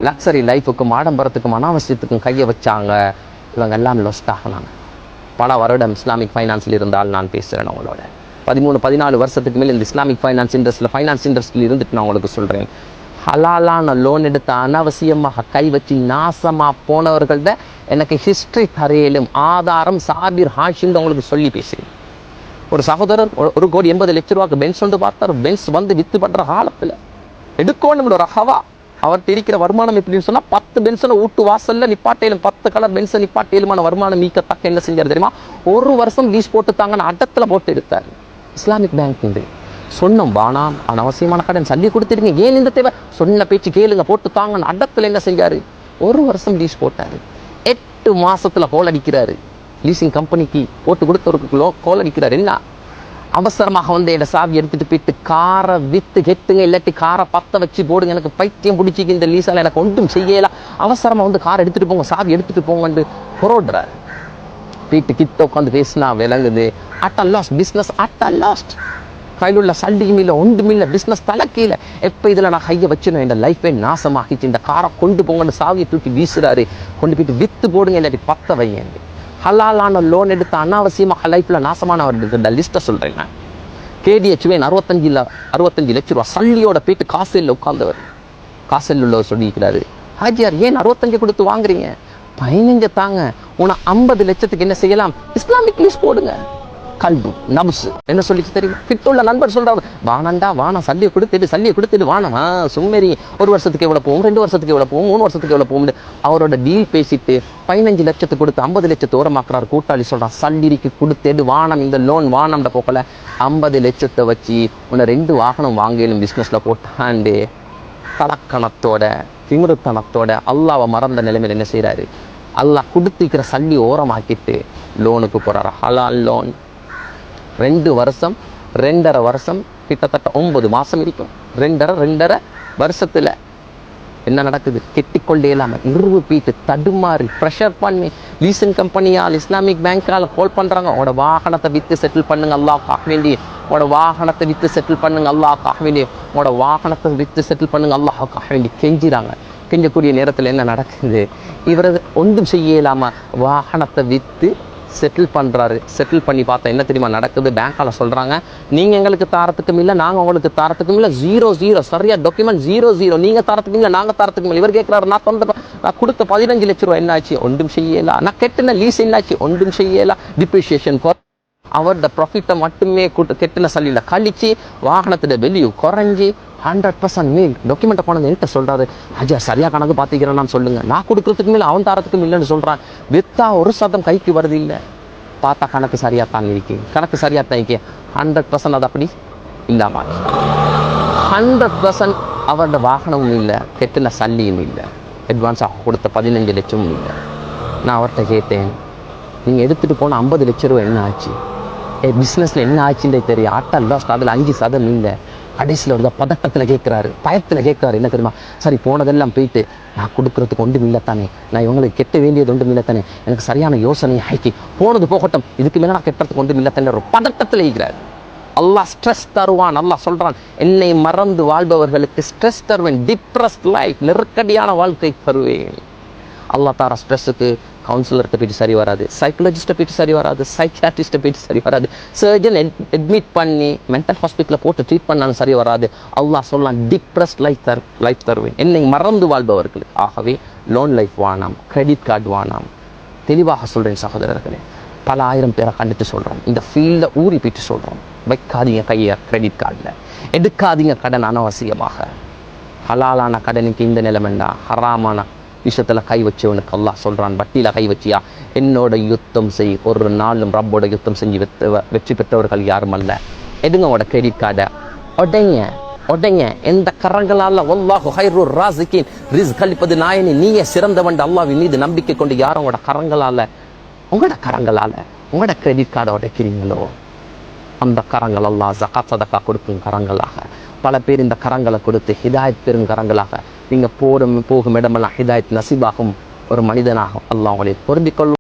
Luxury லைஃபுக்கும் ஆடம்பரத்துக்கும் அனாவசியத்துக்கும் கையை வச்சாங்க. இவங்க எல்லாம் லொஸ்ட் ஆகினாங்க. பல வருடம் இஸ்லாமிக் ஃபைனான்ஸில் இருந்தால் நான் பேசுகிறேன் அவங்களோட 13-14 வருஷத்துக்கு மேலே இந்த இஸ்லாமிக் ஃபைனான்ஸ் இண்டஸ்ட்ரியில் இருந்துட்டு நான் உங்களுக்கு சொல்கிறேன். ஹலாலான லோன் எடுத்து அனாவசியமாக கை வச்சு நாசமாக போனவர்கள்ட எனக்கு ஹிஸ்ட்ரி தரையிலும் ஆதாரம் சாபிர் ஹாஷின்னு உங்களுக்கு சொல்லி பேசுகிறேன். ஒரு சகோதரர் 1,80,00,000 பென்ஸ் வந்து பார்த்தார். பென்ஸ் வந்து வித்து பண்ற காலத்தில் எடுக்கணும் ஒரு ஹவா. அவர்கிட்ட இருக்கிற வருமானம் எப்படின்னு சொன்னா 10 பென்ஸனை வீட்டு வாசல்ல நிப்பாட்டையிலும் 10 கலர் பென்ஸை நிப்பாட்டையிலுமான வருமானம் மீக்கத்தக்க என்ன செஞ்சார் தெரியுமா? ஒரு வருஷம் லீஸ் போட்டு தாங்கன்னு அடத்துல போட்டு எடுத்தார். இஸ்லாமிக் பேங்க் இது சொன்னோம் வானாம் அனவசியமான கடன் சல்லி கொடுத்துருங்க, ஏன் இந்த தேவை சொன்ன பேச்சு கேளுங்க போட்டு தாங்கன்னு அடத்துல என்ன செஞ்சாரு? ஒரு வருஷம் லீஸ் போட்டாரு. 8 மாசத்துல கோல் அடிக்கிறாரு. லீசிங் கம்பெனிக்கு போட்டு கொடுத்தவருக்கு கோல் அடிக்கிறார். என்ன அவசரமாக வந்து என்னோட சாவி எடுத்துட்டு போயிட்டு காரை வித்து கெட்டுங்க, இல்லாட்டி காரை பற்ற வச்சு போடுங்க, எனக்கு பைத்தியம் பிடிச்சிக்கு இந்த லீஸால் எனக்கு ஒன்றும் செய்யலாம், அவசரமாக வந்து காரை எடுத்துட்டு போங்க, சாவி எடுத்துட்டு போங்கன்னு புரோடுறாரு. போயிட்டு கிட்ட உட்காந்து பேசினா விளங்குது அட்ட லாஸ்ட் பிஸ்னஸ், அட்ட லாஸ்ட். கையில் உள்ள சல்டியும் இல்லை ஒன்றும் இல்லை, பிஸ்னஸ் தலைக்கீழ. எப்போ இதில் நான் கையை வச்சுணும் இந்த லைஃபே நாசமாகிச்சு, இந்த காரை கொண்டு போங்கன்னு சாவியை தூக்கி வீசுறாரு. கொண்டு போயிட்டு வித்து போடுங்க இல்லாட்டி பற்ற வைங்க. ஹலாலான லோன் எடுத்து அனாவசியமாக லைஃப்பில் நாசமானவர்கள் லிஸ்ட்டை சொல்கிறேன் நான். KDH 65 லட்ச ரூபா சல்லியோட போயிட்டு காசலில் உட்கார்ந்தவர். காசலில் உள்ளவர் சொல்லியிருக்கிறாரு, ஹாஜியார் ஏன் 65 கொடுத்து வாங்குறீங்க, 15 தாங்க, உன 50 லட்சத்துக்கு என்ன செய்யலாம், இஸ்லாமிக் லீஸ் போடுங்க. கல்பு நபுசு என்ன சொல்லிச்சு தெரியுமா? கிட்டுள்ள நண்பர் சொல்றாரு, வானண்டா வானம் சல்லியை கொடுத்துட்டு வானமா சும்மேரி 1 வருஷத்துக்கு எவ்வளோ போகும், 2 வருஷத்துக்கு எவ்வளோ போகும், 3 வருஷத்துக்கு எவ்வளோ போகும்னு அவரோட டீல் பேசிட்டு 15 லட்சத்துக்கு கொடுத்து 50 லட்சத்தை ஓரமாக்குறாரு. கூட்டாளி சொல்றான், சல்லிக்கு கொடுத்துட்டு வானம் இந்த லோன் வானம்ட போக்கல 50 லட்சத்தை வச்சு உன்னை 2 வாகனம் வாங்கலும் பிஸ்னஸ்ல போட்டாண்டு தலக்கணத்தோட திமிருத்தனத்தோட அல்லாவை மறந்த நிலைமையில் என்ன செய்யறாரு? அல்லாஹ் கொடுத்துக்கிற சல்லி ஓரமாக்கிட்டு லோனுக்கு போறாரு. ஹலால் லோன் 2 வருஷம் 2.5 வருஷம் கிட்டத்தட்ட 9 மாசம் இருக்கும். 2.5 வருஷத்துல என்ன நடக்குது? கெட்டிக்கொண்டே இல்லாமல் இருவு பீட்டு தடுமாறி ப்ரெஷர் பண்ணி லீசிங் கம்பெனியால் இஸ்லாமிக் பேங்கால் கால் பண்ணுறாங்க, உங்களோட வாகனத்தை விற்று செட்டில் பண்ணுங்க அல்லாஹ்க்காக வேண்டி, உங்களோட வாகனத்தை விற்று செட்டில் பண்ணுங்க அல்லாஹ்க்காக வேண்டி, உங்களோட வாகனத்தை விற்று செட்டில் பண்ணுங்க அல்லாஹ்க்காக வேண்டி கெஞ்சிறாங்க. கெஞ்சக்கூடிய நேரத்தில் என்ன நடக்குது? இவர் ஒன்றும் செய்ய இல்லாமல் வாகனத்தை விற்று செட்டில் பண்ணுறாரு. செட்டில் பண்ணி பார்த்தா என்ன தெரியுமா நடக்குது? பேங்கால சொல்கிறாங்க, நீங்கள் எங்களுக்கு தாரத்துக்கும் இல்லை, நாங்கள் உங்களுக்கு தாரத்துக்கும் இல்லை, 0-0 சரியாக டாக்குமெண்ட் 0-0, நீங்கள் தாரத்துக்கும் இல்லை, நாங்கள் தாரத்துக்கும் இல்லை. இவர் கேட்குறாரு, நான் கொடுத்த 15 லட்ச ரூபா என்னாச்சு? ஒன்றும் செய்யலாம். நான் கெட்டின லீஸ் என்னாச்சு? ஒன்றும் செய்யலாம். டிப்ரிஷியேஷன் அவரோட ப்ராஃபிட்டை மட்டுமே கெட்டின சல்லியில் கழிச்சு வாகனத்தோட வெளியூ குறைஞ்சி 100% மேல் டாக்குமெண்ட்டை கொண்டு என்கிட்ட சொல்கிறாரு, அஜா சரியாக கணக்கு பார்த்துக்கிறேன்னு சொல்லுங்கள், நான் கொடுக்குறதுக்கு மேலே அவன் தாரத்துக்கும் இல்லைன்னு சொல்கிறான். வித்தா 1% கைக்கு வருது இல்லை, பார்த்தா கணக்கு சரியாக தான் இருக்கு, கணக்கு சரியாக தான் இருக்கு. 100% அது அப்படி இல்லாமல் 100% அவரோட வாகனமும் இல்லை, கெட்டின சல்லியும் இல்லை, அட்வான்ஸாக கொடுத்த 15 லட்சமும் இல்லை. நான் அவர்கிட்ட கேட்டேன், நீங்கள் எடுத்துகிட்டு போன 50 லட்ச ரூபா என்ன ஆச்சு? பிஸ்னஸில் என்ன ஆச்சுன்றே தெரியும். ஆட்டா லாஸ்ட் அதில் 5% இல்லை. கடைசியில் ஒரு பதட்டத்தில் கேட்குறாரு, பயத்தில் கேட்குறாரு, என்ன தெரியுமா? சரி போனதெல்லாம் போயிட்டு நான் கொடுக்குறதுக்கு ஒன்றும் இல்லை தானே, நான் இவங்களுக்கு கெட்ட வேண்டியது ஒன்றும் இல்லை தானே, எனக்கு சரியான யோசனை ஆக்கி போனது போகட்டும், இதுக்கு மேலே நான் கெட்டதுக்கு ஒன்றும் இல்லை தானே ஒரு பதட்டத்தில் இருக்கிறார். அல்லாஹ் ஸ்ட்ரெஸ் தருவான். அல்லாஹ் சொல்கிறான், என்னை மறந்து வாழ்பவர்களுக்கு ஸ்ட்ரெஸ் தருவேன், டிப்ரெஸ்ட் லைஃப் நெருக்கடியான வாழ்க்கை தருவேன். அல்லாஹ் தார ஸ்ட்ரெஸ்ஸுக்கு கவுன்சிலர்கிட்ட போயிட்டு சரி வராது, சைக்காலஜிஸ்ட்டை போயிட்டு சரி வராது, சைக்கியாட்ரிஸ்ட்டை போயிட்டு சரி வராது, சர்ஜன் அட்மிட் பண்ணி மென்டல் ஹாஸ்பிட்டலில் போட்டு ட்ரீட் பண்ணாலும் சரி வராது. அல்லாஹ் சொல்லலாம், டிப்ரெஸ்ட் லைஃப் தருவேன், என்னை மறந்து வாழ்பவர்களுக்கு. ஆகவே லோன் லைஃப் வானாம், கிரெடிட் கார்டு வானாம். தெளிவாக சொல்கிறேன் சகோதரர்களே, பல ஆயிரம் பேரை கண்டுட்டு சொல்கிறோம், இந்த ஃபீல்டில் ஊறி போயிட்டு சொல்கிறோம், வைக்காதீங்க கையை கிரெடிட் கார்டில், எடுக்காதீங்க கடன் அனாவசியமாக. ஹலாலான கடனுக்கு இந்த நிலைமைண்டா ஹராமான விஷயத்தில் கை வச்சவனுக்கு அல்லாஹ் சொல்கிறான், வட்டியில் கை வச்சியா என்னோட யுத்தம் செய், ஒரு நாளும் ரப்போட யுத்தம் செஞ்சு வெற்றி பெற்றவர்கள் யாரும் அல்ல. எடுங்க உங்களோட கிரெடிட் கார்டை, உடைங்க எந்த கரங்களால் வல்லாஹு ஹைருர் ராஸிகீன், ரிஸ்க் அளிப்பது நாயனி, நீயே சிறந்தவன் அல்லாஹ்வின் மீது நம்பிக்கை கொண்டு யாரும் உங்களோட கிரெடிட் கார்டை உடைக்கிறீங்களோ அந்த கரங்கள் அல்லாஹ் ஸகாத் சதகா கொடுக்கும் கரங்களாக, பல பேர் இந்த கரங்களை கொடுத்து ஹிதாயத் பெறும் கரங்களாக, நீங்கள் போகும் இடமெல்லாம் ஹிதாயத் நசீபாகும் ஒரு மனிதனாக அல்லாஹ் உங்களை பொருந்திக் கொள்வான்.